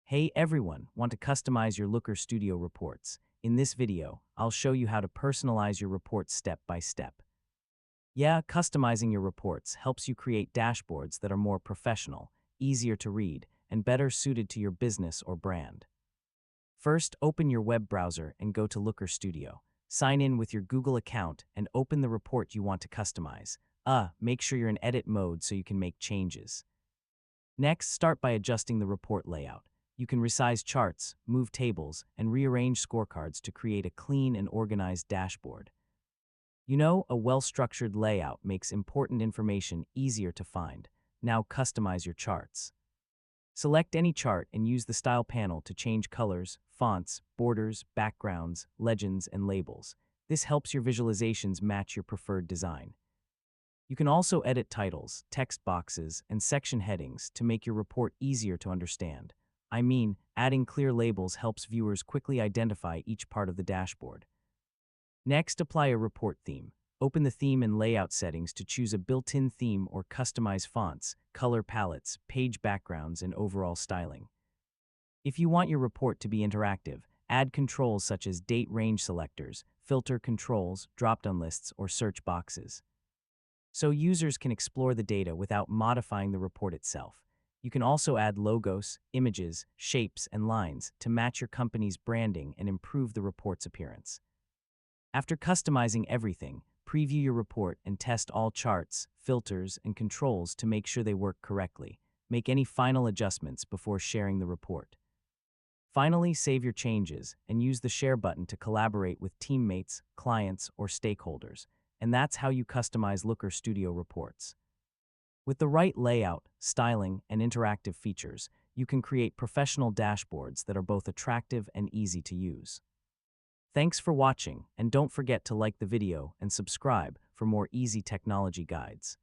Hey everyone, want to customize your Looker Studio reports? In this video, I'll show you how to personalize your reports step by step. Yeah, customizing your reports helps you create dashboards that are more professional, easier to read, and better suited to your business or brand. First, open your web browser and go to Looker Studio. Sign in with your Google account and open the report you want to customize. Make sure you're in edit mode so you can make changes. Next, start by adjusting the report layout. You can resize charts, move tables, and rearrange scorecards to create a clean and organized dashboard. You know, a well-structured layout makes important information easier to find. Now customize your charts. Select any chart and use the Style panel to change colors, fonts, borders, backgrounds, legends, and labels. This helps your visualizations match your preferred design. You can also edit titles, text boxes, and section headings to make your report easier to understand. Adding clear labels helps viewers quickly identify each part of the dashboard. Next, apply a report theme. Open the theme and layout settings to choose a built-in theme or customize fonts, color palettes, page backgrounds, and overall styling. If you want your report to be interactive, add controls such as date range selectors, filter controls, drop-down lists, or search boxes, so users can explore the data without modifying the report itself. You can also add logos, images, shapes, and lines to match your company's branding and improve the report's appearance. After customizing everything, preview your report and test all charts, filters, and controls to make sure they work correctly. Make any final adjustments before sharing the report. Finally, save your changes and use the share button to collaborate with teammates, clients, or stakeholders. And that's how you customize Looker Studio reports. With the right layout, styling, and interactive features, you can create professional dashboards that are both attractive and easy to use. Thanks for watching, and don't forget to like the video and subscribe for more easy technology guides.